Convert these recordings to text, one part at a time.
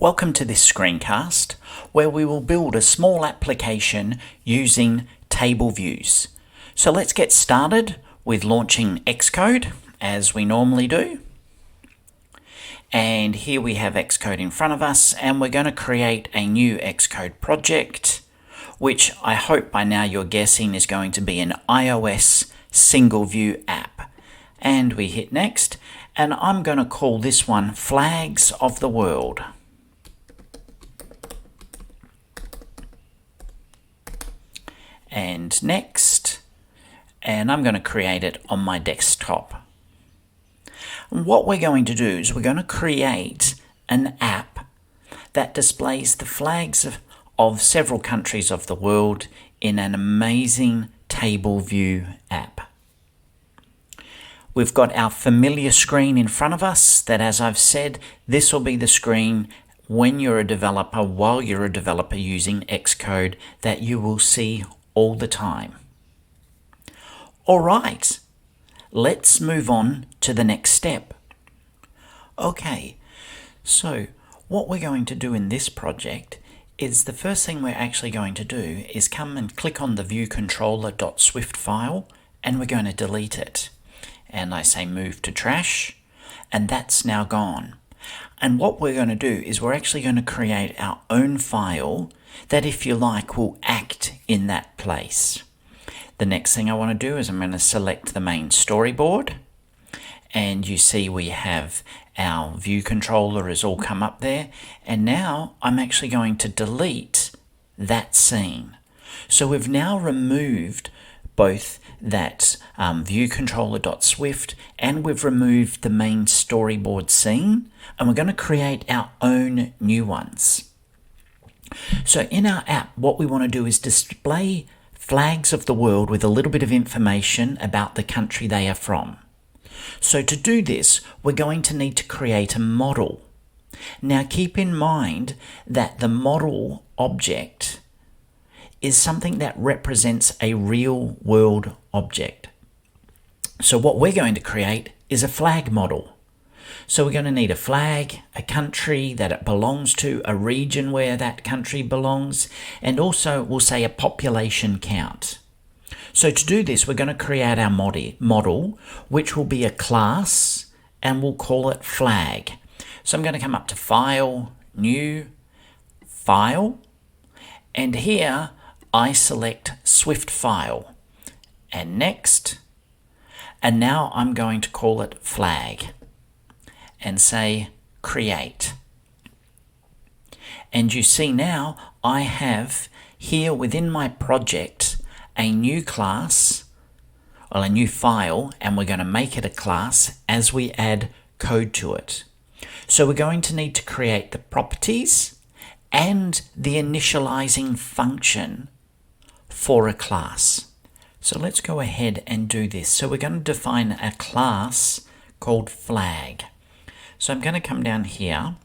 Welcome to this screencast where we will build a small application using table views. So let's get started with launching Xcode as we normally do. And here we have Xcode in front of us, and we're going to create a new Xcode project, which I hope by now you're guessing is going to be an iOS single view app. And we hit next, and I'm going to call this one Flags of the World. And next, and I'm going to create it on my desktop. And what we're going to do is we're going to create an app that displays the flags of several countries of the world in an amazing table view app. We've got our familiar screen in front of us that, as I've said, this will be the screen when you're a developer, while you're a developer using Xcode, that you will see all the time. All right, let's move on to the next step. Okay, so what we're going to do in this project is the first thing we're actually going to do is come and click on the viewcontroller.swift file, and we're going to delete it. And I say move to trash, and that's now gone. And what we're going to do is we're actually going to create our own file that, if you like, will act in that place. The next thing I want to do is I'm going to select the main storyboard, and you see we have our view controller has all come up there, and now I'm actually going to delete that scene. So we've now removed both that view controller.swift, and we've removed the main storyboard scene, and we're going to create our own new ones. So in our app, what we want to do is display flags of the world with a little bit of information about the country they are from. So to do this, we're going to need to create a model. Now keep in mind that the model object is something that represents a real world object. So what we're going to create is a flag model. So we're going to need a flag, a country that it belongs to, a region where that country belongs, and also we'll say a population count. So to do this, we're going to create our model, which will be a class, and we'll call it flag. So I'm going to come up to File, New, File, and here I select Swift File, and Next, and now I'm going to call it Flag, and say Create. And you see now I have here within my project a new class, or a new file, and we're going to make it a class as we add code to it. So we're going to need to create the properties and the initializing function for a class. So let's go ahead and do this. So we're going to define a class called flag. So I'm going to come down here,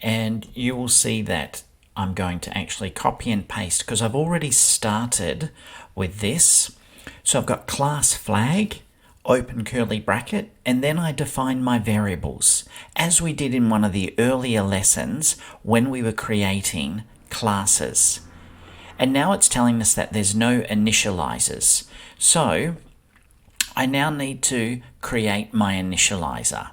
and you will see that I'm going to actually copy and paste because I've already started with this. So I've got class flag, open curly bracket, and then I define my variables, as we did in one of the earlier lessons when we were creating classes. And now it's telling us that there's no initializers. So I now need to create my initializer.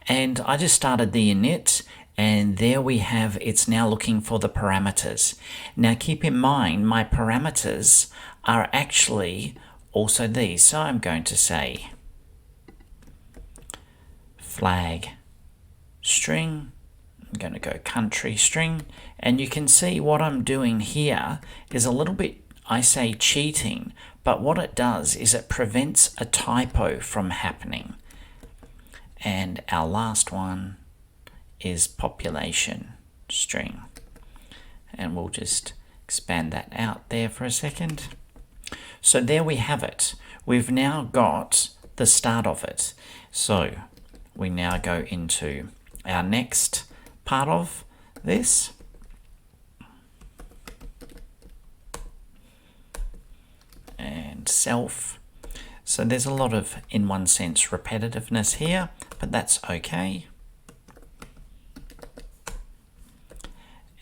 And I just started the init, and there we have, it's now looking for the parameters. Now keep in mind, my parameters are actually also these. So I'm going to say flag string, I'm going to go country string, and you can see what I'm doing here is a little bit, I say cheating, but what it does is it prevents a typo from happening. And our last one is population string. And we'll just expand that out there for a second. So there we have it. We've now got the start of it. So we now go into our next part of this. And self. So there's a lot of, in one sense, repetitiveness here, but that's okay.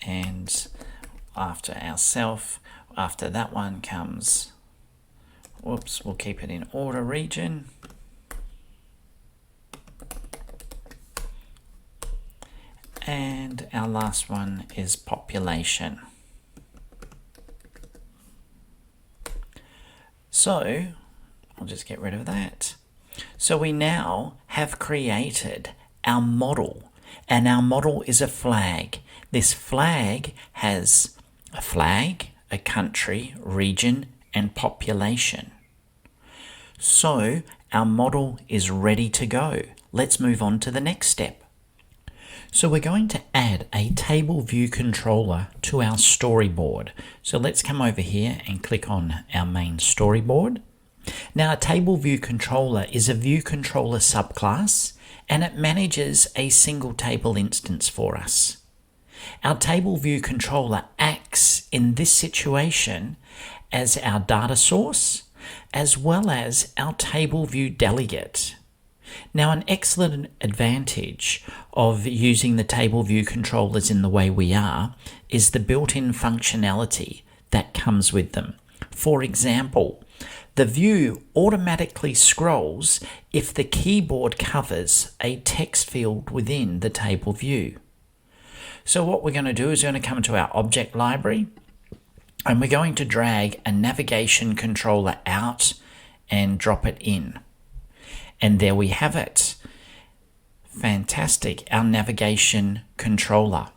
and after ourself, after that one comes, whoops, we'll keep it in order region. And our last one is population. So I'll just get rid of that. So we now have created our model, and our model is a flag. This flag has a flag, a country, region, and population. So our model is ready to go. Let's move on to the next step. So we're going to add a table view controller to our storyboard. So let's come over here and click on our main storyboard. Now, a table view controller is a view controller subclass, and it manages a single table instance for us. Our table view controller acts in this situation as our data source, as well as our table view delegate. Now, an excellent advantage of using the table view controllers in the way we are is the built-in functionality that comes with them. For example, the view automatically scrolls if the keyboard covers a text field within the table view. So what we're going to do is we're going to come to our object library, and we're going to drag a navigation controller out and drop it in. And there we have it. Fantastic, our navigation controller.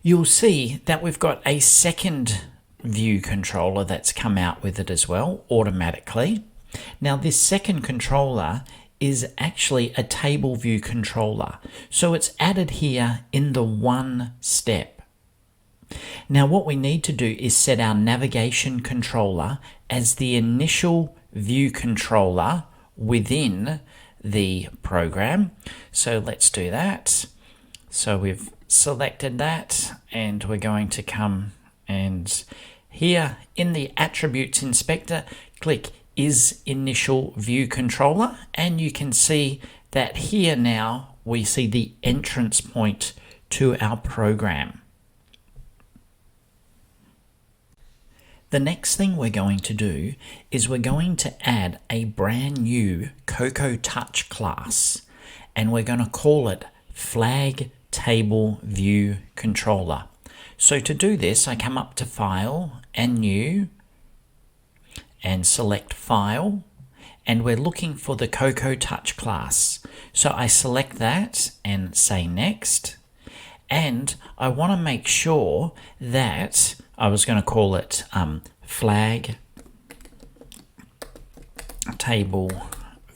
You'll see that we've got a second view controller that's come out with it as well, automatically. Now this second controller is actually a table view controller. So it's added here in the one step. Now what we need to do is set our navigation controller as the initial view controller within the program. So let's do that. So we've selected that, and we're going to come and here in the attributes inspector, click is initial view controller, and you can see that here now we see the entrance point to our program. The next thing we're going to do is we're going to add a brand new Cocoa Touch class, and we're going to call it Flag Table View Controller. So to do this, I come up to File and New and select File, and we're looking for the Cocoa Touch class. So I select that and say Next, and I want to make sure that I was going to call it Flag Table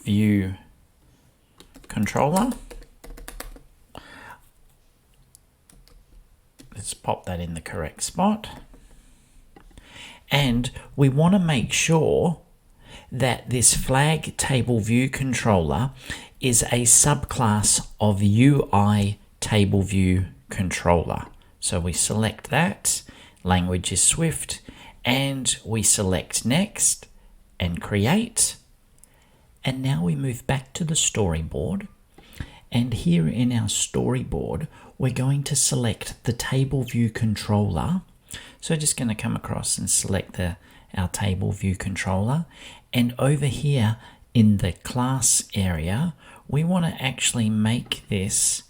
View Controller. Let's pop that in the correct spot. And we want to make sure that this Flag Table View Controller is a subclass of UI Table View Controller. So we select that, language is Swift, and we select Next and Create. And now we move back to the storyboard, and here in our storyboard we're going to select the Table View Controller. So just going to come across and select our Table View Controller, and over here in the class area we want to actually make this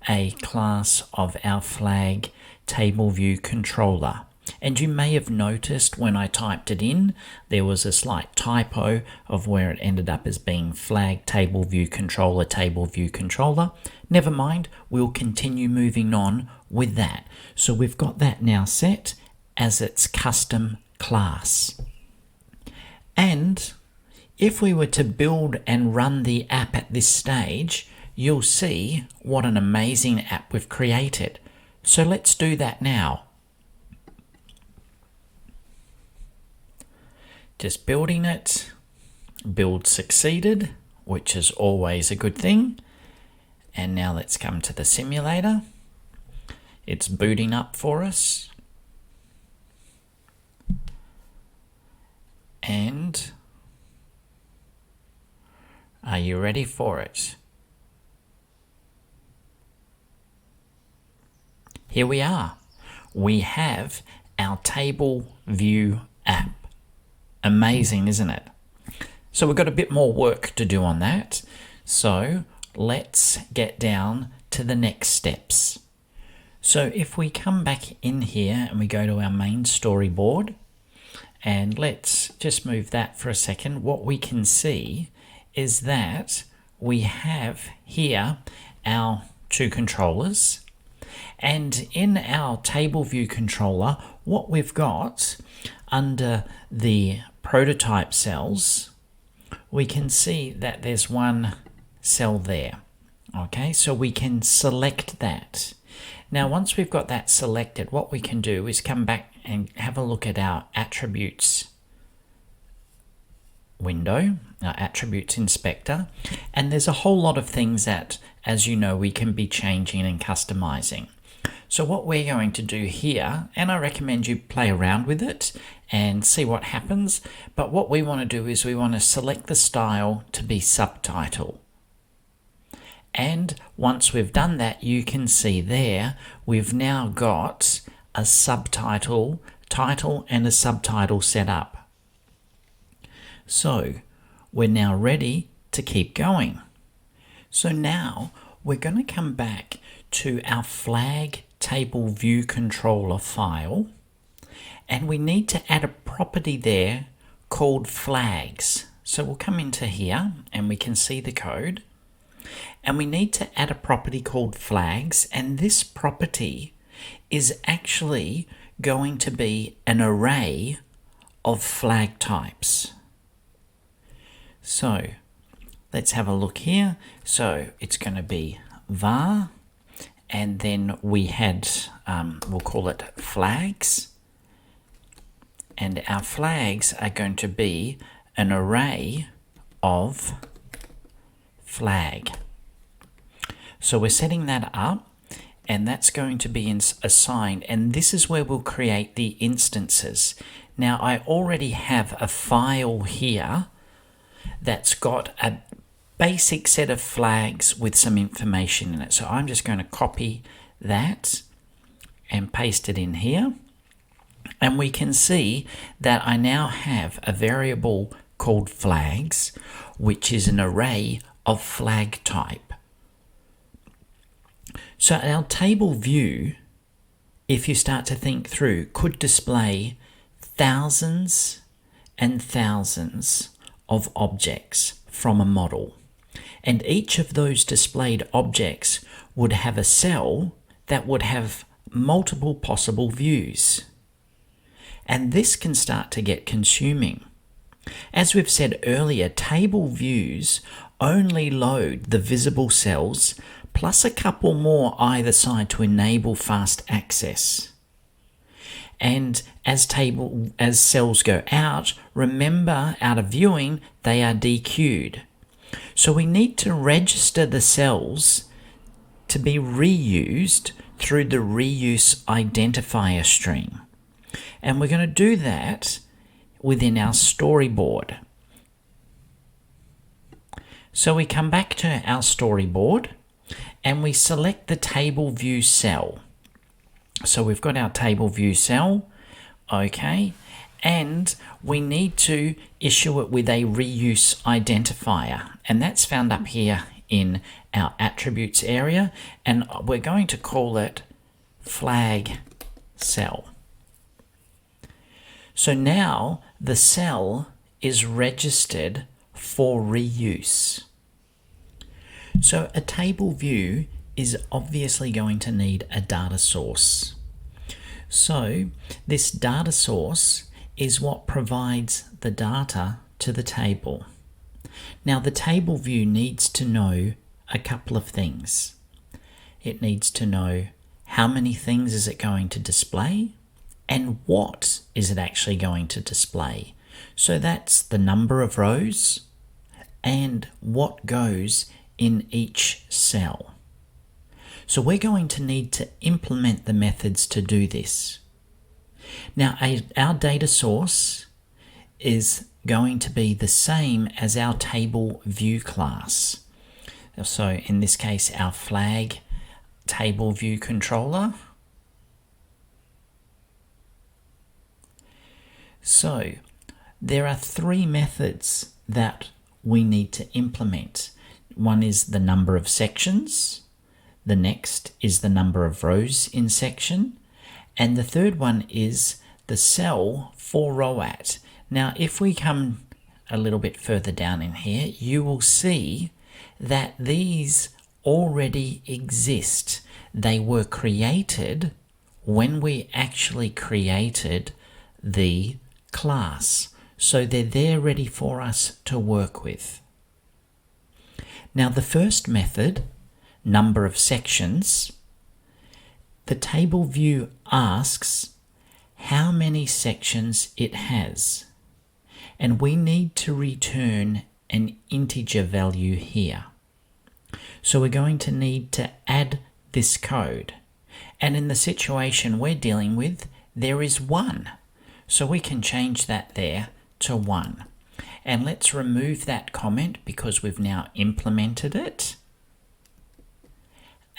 a class of our Flag Table View Controller. And you may have noticed when I typed it in, there was a slight typo of where it ended up as being Flag Table View Controller, Table View Controller. Never mind, we'll continue moving on with that. So we've got that now set as its custom class. And if we were to build and run the app at this stage, you'll see what an amazing app we've created. So let's do that now. Just building it. Build succeeded, which is always a good thing. And now let's come to the simulator. It's booting up for us. And are you ready for it? here we are. We have our table view app. Amazing, isn't it? So we've got a bit more work to do on that. So let's get down to the next steps. So if we come back in here and we go to our main storyboard, and let's just move that for a second, what we can see is that we have here our two controllers, and in our table view controller, what we've got under the prototype cells, we can see that there's one cell there. Okay, so we can select that. Now, once we've got that selected, what we can do is come back and have a look at our attributes window, our attributes inspector, and there's a whole lot of things that, as you know, we can be changing and customizing. So what we're going to do here, and I recommend you play around with it and see what happens, but what we want to do is we want to select the style to be subtitle. And once we've done that, you can see there, we've now got a subtitle, title and a subtitle set up. So we're now ready to keep going. So now we're going to come back to our flag table view controller file, and we need to add a property there called flags. So we'll come into here and we can see the code, and we need to add a property called flags, and this property is actually going to be an array of flag types. So let's have a look here. So it's going to be var, and then we had, we'll call it flags, and our flags are going to be an array of flag. So we're setting that up, and that's going to be assigned, and this is where we'll create the instances. Now I already have a file here that's got a basic set of flags with some information in it. So I'm just going to copy that and paste it in here. And we can see that I now have a variable called flags, which is an array of flag type. So our table view, if you start to think through, could display thousands and thousands of objects from a model. And each of those displayed objects would have a cell that would have multiple possible views. And this can start to get consuming. As we've said earlier, table views only load the visible cells plus a couple more either side to enable fast access. And as cells go out, remember, out of viewing, they are dequeued. So we need to register the cells to be reused through the reuse identifier string. And we're going to do that within our storyboard. So we come back to our storyboard and we select the table view cell. So we've got our table view cell, okay, and we need to issue it with a reuse identifier, and that's found up here in our attributes area, and we're going to call it flag cell. So now the cell is registered for reuse. So a table view is obviously going to need a data source. So this data source is what provides the data to the table. Now the table view needs to know a couple of things. It needs to know how many things is it going to display and what is it actually going to display. So that's the number of rows and what goes in each cell. So we're going to need to implement the methods to do this. Now our data source is going to be the same as our table view class. So in this case, our flag table view controller, So there are three methods that we need to implement. One is the number of sections, the next is the number of rows in section, and the third one is the cell for row at. Now if we come a little bit further down in here, you will see that these already exist. They were created when we actually created the class. So they're there ready for us to work with. Now the first method, number of sections, the table view asks how many sections it has. And we need to return an integer value here. So we're going to need to add this code. And in the situation we're dealing with, there is 1. So we can change that there to 1. And let's remove that comment because we've now implemented it.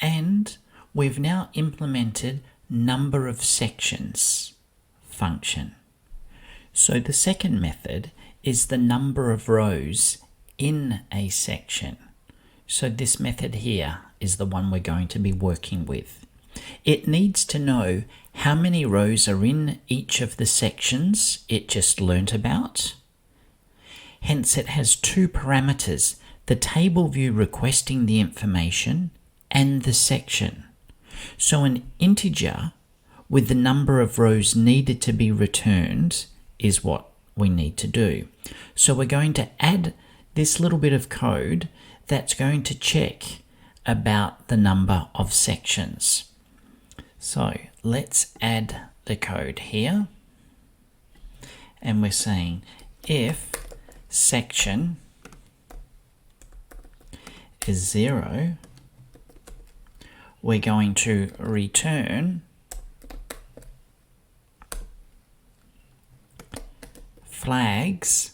And we've now implemented number of sections function. So the second method is the number of rows in a section. So this method here is the one we're going to be working with. It needs to know how many rows are in each of the sections it just learnt about. Hence it has two parameters, the table view requesting the information and the section. So an integer with the number of rows needed to be returned is what we need to do. So we're going to add this little bit of code that's going to check about the number of sections. So let's add the code here. And we're saying if section is 0, we're going to return flags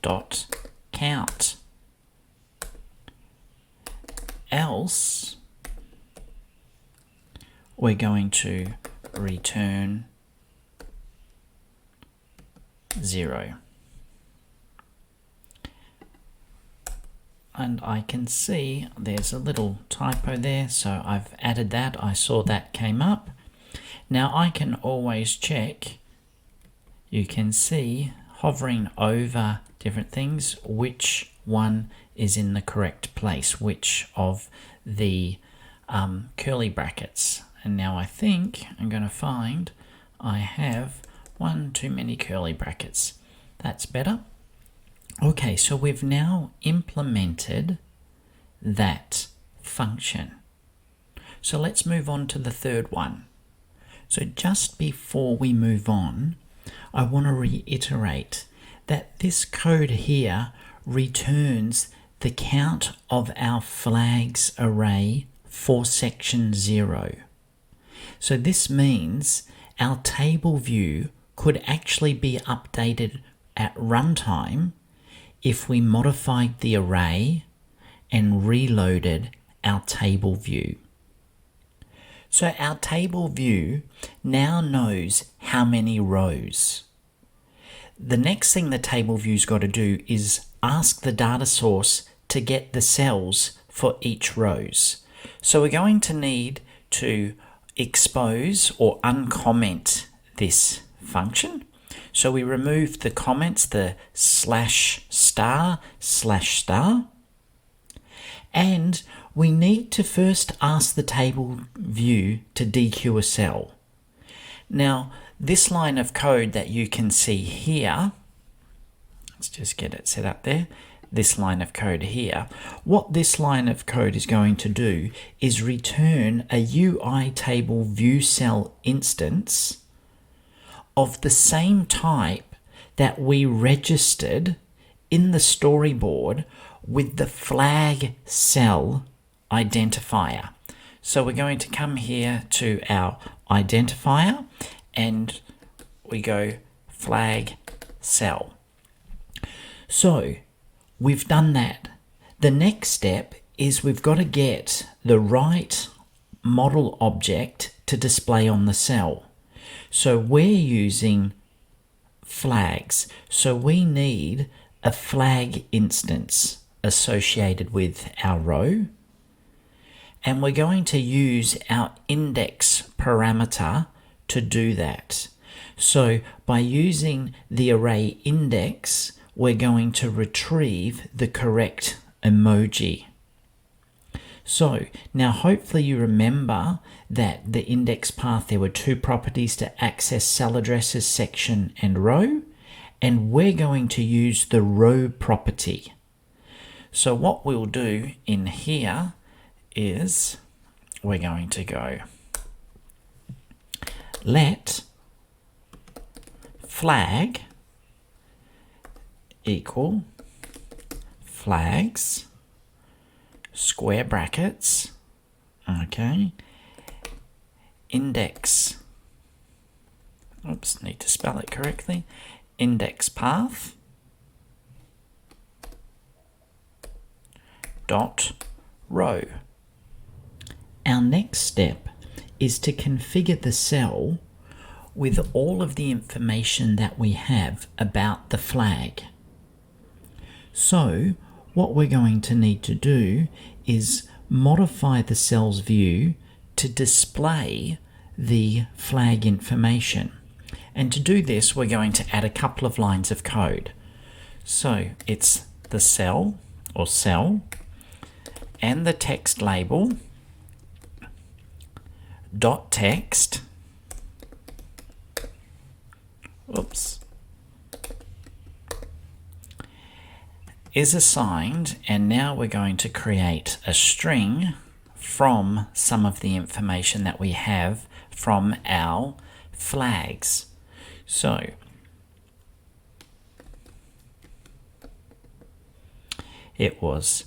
dot count. Else we're going to return 0. And I can see there's a little typo there, so I've added that. I saw that came up. Now I can always check. You can see hovering over different things which one is in the correct place, which of the curly brackets. And now I think I'm going to find I have one too many curly brackets. That's better. Okay, so we've now implemented that function. So let's move on to the third one. So just before we move on, I want to reiterate that this code here returns the count of our flags array for section 0. So this means our table view could actually be updated at runtime if we modified the array and reloaded our table view. So our table view now knows how many rows. The next thing the table view's got to do is ask the data source to get the cells for each rows. So we're going to need to expose or uncomment this function. So we remove the comments, the /star/*, and we need to first ask the table view to dequeue a cell. Now, this line of code that you can see here, let's just get it set up there, this line of code here, what this line of code is going to do is return a UI table view cell instance of the same type that we registered in the storyboard with the flag cell identifier. So we're going to come here to our identifier and we go flag cell. So we've done that. The next step is we've got to get the right model object to display on the cell. So we're using flags. So we need a flag instance associated with our row. And we're going to use our index parameter to do that. So by using the array index, we're going to retrieve the correct emoji. So now hopefully you remember that the index path, there were two properties to access cell addresses, section and row, and we're going to use the row property. So what we'll do in here is we're going to go let flag equal flags square brackets, okay, index, oops, need to spell it correctly, index path dot row. Our next step is to configure the cell with all of the information that we have about the flag. So what we're going to need to do is modify the cell's view to display the flag information. And to do this, we're going to add a couple of lines of code. So it's the cell or cell and the text label dot text, oops, is assigned, and now we're going to create a string from some of the information that we have from our flags. So it was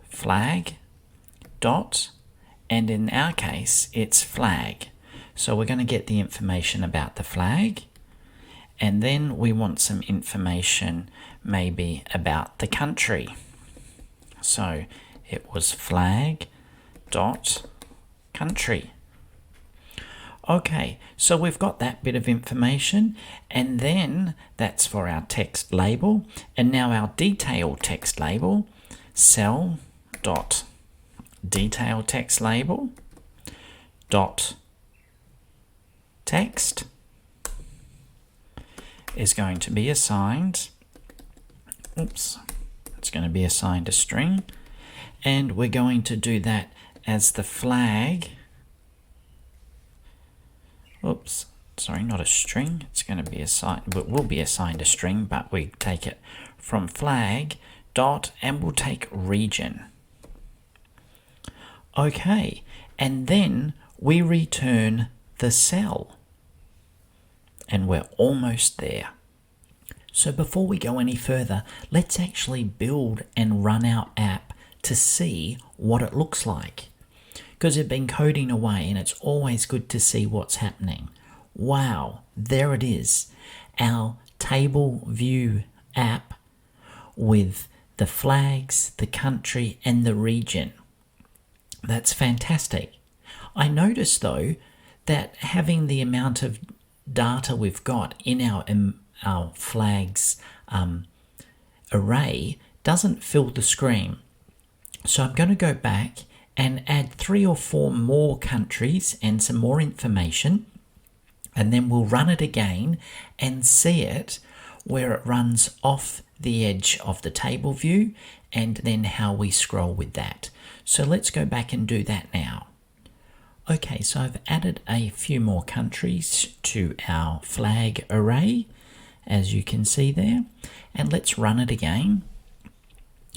flag dot, and in our case it's flag. So we're going to get the information about the flag, and then we want some information maybe about the country. So it was flag dot country. Okay, so we've got that bit of information, and then that's for our text label. And now our detail text label, cell dot detail text label dot text is going to be assigned, oops, it's going to be assigned a string, and we're going to do that as the flag, oops, sorry, not a string, it's going to be assigned, but will be assigned a string, but we take it from flag dot, and we'll take region. Okay, and then we return the cell, and we're almost there. So before we go any further, let's actually build and run our app to see what it looks like. Because we've been coding away and it's always good to see what's happening. Wow, there it is. Our table view app with the flags, the country and the region. That's fantastic. I noticed though that having the amount of data we've got in our flags array doesn't fill the screen. So I'm going to go back and add 3 or 4 more countries and some more information, and then we'll run it again and see it where it runs off the edge of the table view, and then how we scroll with that. So let's go back and do that now. Okay, so I've added a few more countries to our flag array, as you can see there, and let's run it again.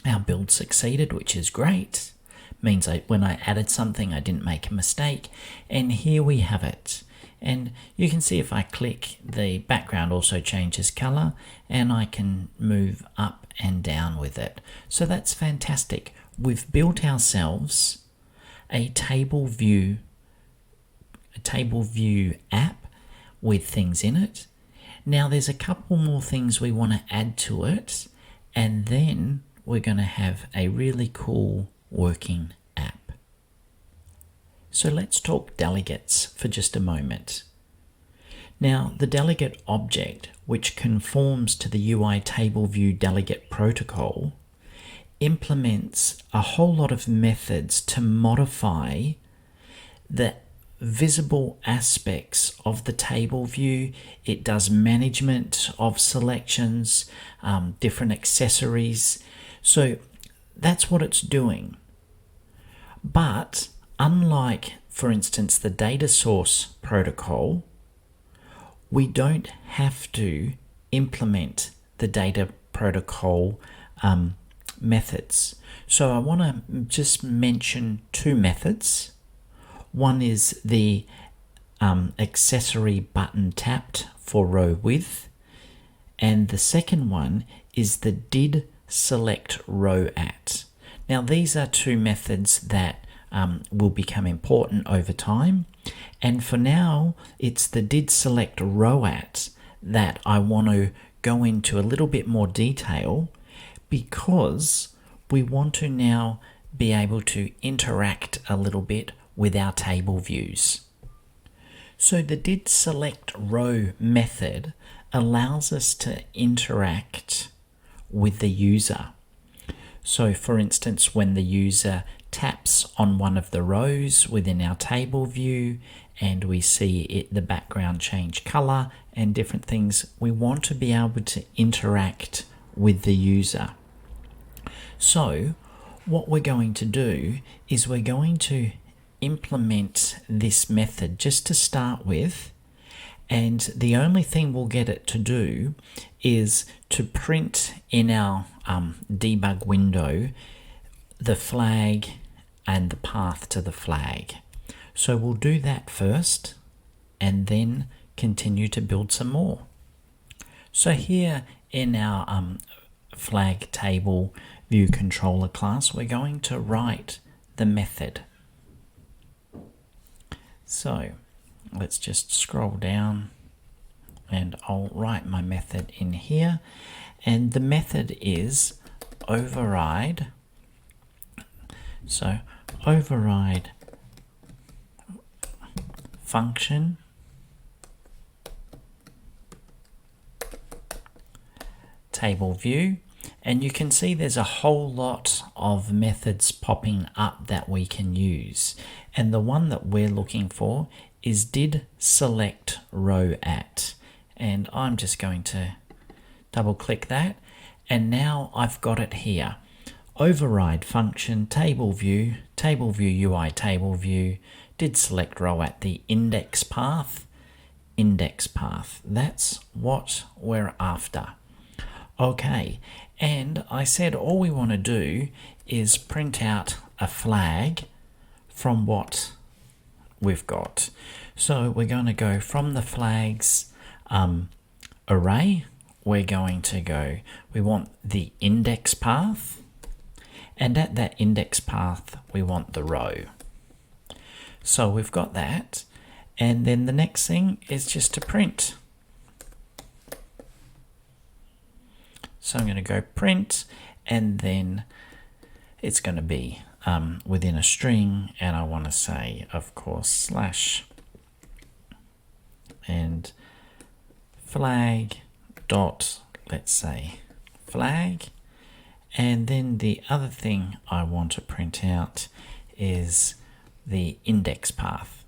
Our build succeeded, which is great. Means when I added something, I didn't make a mistake, and here we have it. And you can see if I click, the background also changes color, and I can move up and down with it. So that's fantastic. We've built ourselves a table view app with things in it. Now there's a couple more things we want to add to it, and then we're going to have a really cool working app. So let's talk delegates for just a moment. Now, the delegate object, which conforms to the UI table view delegate protocol, implements a whole lot of methods to modify the visible aspects of the table view. It does management of selections, different accessories. So that's what it's doing. But unlike, for instance, the data source protocol, we don't have to implement the data protocol methods. So I want to just mention two methods. One is the accessory button tapped for row width, and the second one is the did select row at. Now these are two methods that will become important over time, and for now it's the did select row at that I want to go into a little bit more detail, because we want to now be able to interact a little bit with our table views. So the did select row method allows us to interact with the user. So for instance, when the user taps on one of the rows within our table view and we see the background change color and different things, we want to be able to interact with the user. So what we're going to do is we're going to implement this method just to start with, and the only thing we'll get it to do is to print in our debug window the flag and the path to the flag. So we'll do that first and then continue to build some more. So here in our flag table view controller class, we're going to write the method. So let's just scroll down and I'll write my method in here, and the method is override. So override function table view, and you can see there's a whole lot of methods popping up that we can use, and the one that we're looking for is did select row at, and I'm just going to double click that, and now I've got it here. Override function table view UI table view did select row at the index path. That's what we're after. Okay, and I said all we want to do is print out a flag from what we've got. So we're going to go from the flags array, we're going to go, we want the index path, and at that index path we want the row. So we've got that, and then the next thing is just to print. So I'm going to go print, and then it's going to be within a string, and I want to say, of course, slash and flag dot, let's say, flag. And then the other thing I want to print out is the index path.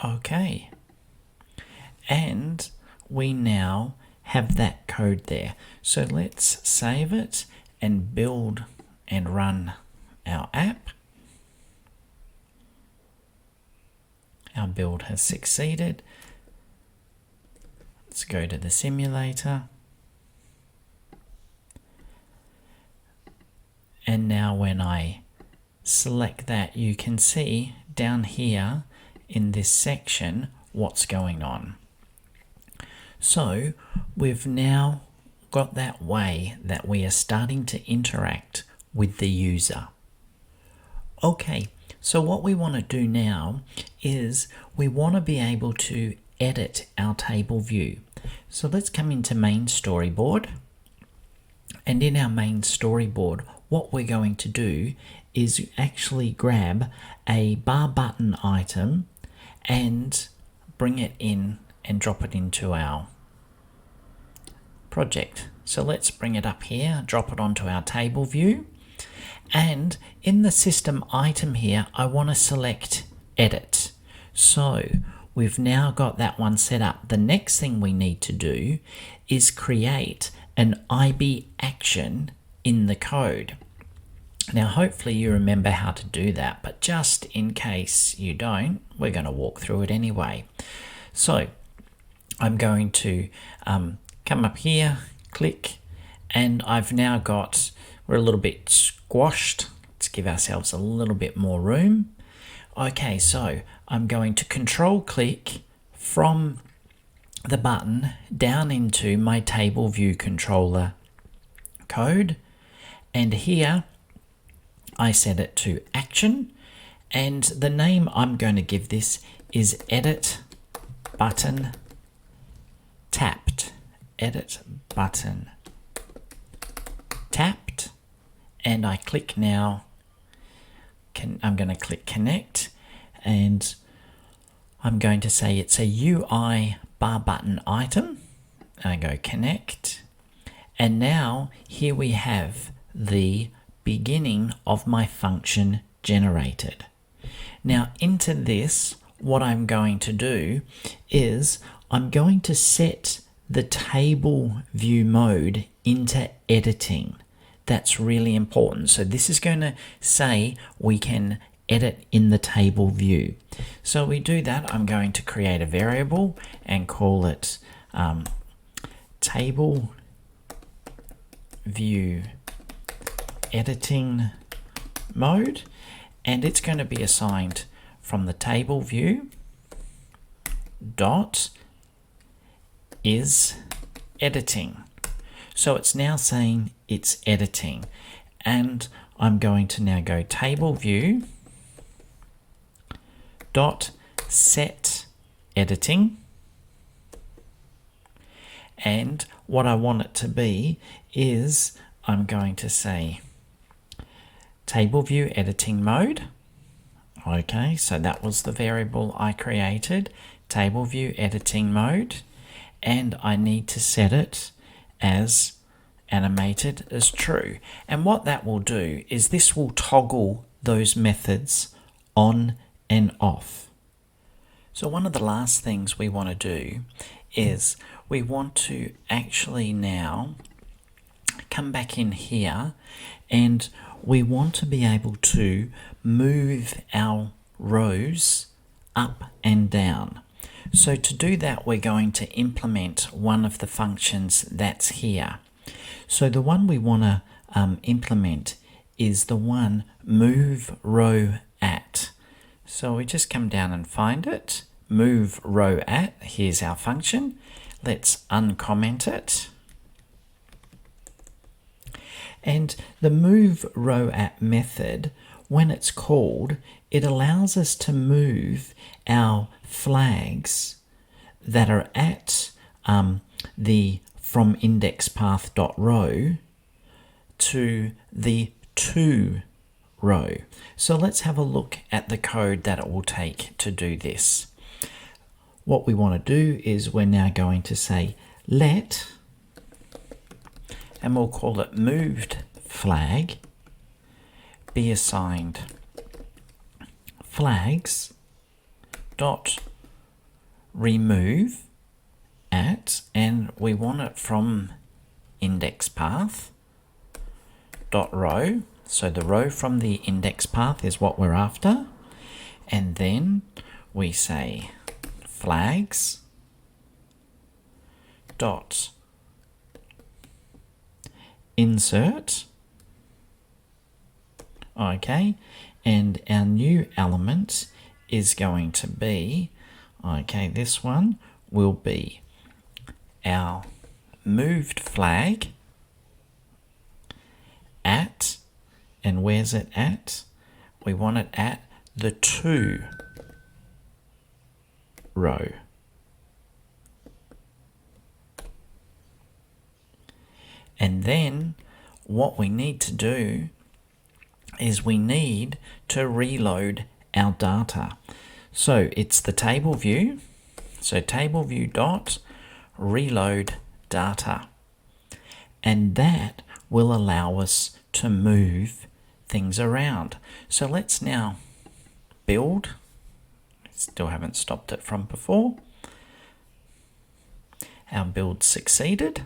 Okay, and we now have that code there. So let's save it and build and run our app. Our build has succeeded. Let's go to the simulator. And now when I select that, you can see down here in this section what's going on. So we've now got that way that we are starting to interact with the user. Okay, so what we want to do now is we want to be able to edit our table view. So let's come into main storyboard, and in our main storyboard what we're going to do is actually grab a bar button item and bring it in and drop it into our project. So let's bring it up here, drop it onto our table view, and in the system item here I want to select edit. So we've now got that one set up. The next thing we need to do is create an IB action in the code. Now hopefully you remember how to do that, but just in case you don't, we're going to walk through it anyway. So I'm going to come up here, click, and I've now got, we're a little bit squashed. Let's give ourselves a little bit more room. Okay, so I'm going to control click from the button down into my table view controller code, and here I set it to action, and the name I'm going to give this is edit button tapped. Edit button tapped, and I click now. I'm going to click connect, and I'm going to say it's a UI bar button item. I go connect, and now here we have the beginning of my function generated. Now into this, what I'm going to do is I'm going to set the table view mode into editing. That's really important. So this is going to say we can edit in the table view. So we do that. I'm going to create a variable and call it table view editing mode, and it's going to be assigned from the table view dot is editing. So it's now saying it's editing, and I'm going to now go table view dot set editing, and what I want it to be is I'm going to say table view editing mode. Okay, so that was the variable I created, table view editing mode, and I need to set it as animated as true. And what that will do is this will toggle those methods on and off. So one of the last things we want to do is we want to actually now come back in here, and we want to be able to move our rows up and down. So to do that, we're going to implement one of the functions that's here. So the one we want to implement is the one move row at. So we just come down and find it, move row at. Here's our function. Let's uncomment it. And the move row at method, when it's called, it allows us to move our flags that are at the from index path dot row to the to row. So let's have a look at the code that it will take to do this. What we want to do is we're now going to say let, and we'll call it moved flag, be assigned flags dot remove at, and we want it from index path dot row. So the row from the index path is what we're after, and then we say flags dot insert. Okay, and our new element is going to be, okay, this one will be our moved flag at, and where's it at? We want it at the to row. And then what we need to do is we need to reload our data. So it's the table view. So table view dot reload data. And that will allow us to move things around. So let's now build. Still haven't stopped it from before. Our build succeeded.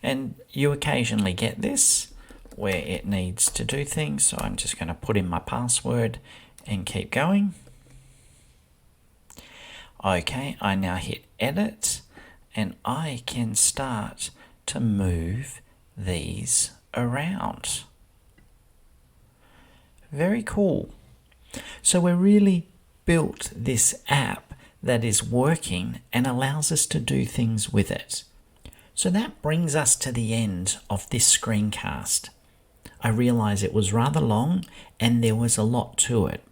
And you occasionally get this where it needs to do things. So I'm just going to put in my password and keep going. Okay, I now hit edit and I can start to move these around. Very cool. So we really built this app that is working and allows us to do things with it. So that brings us to the end of this screencast. I realize it was rather long and there was a lot to it,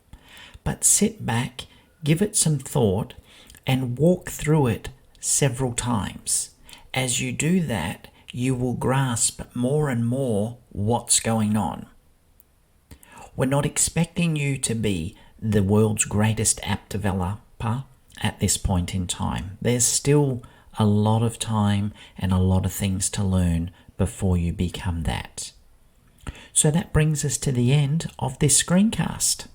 but sit back, give it some thought and walk through it several times. As you do that, you will grasp more and more what's going on. We're not expecting you to be the world's greatest app developer at this point in time. There's still a lot of time and a lot of things to learn before you become that. So that brings us to the end of this screencast.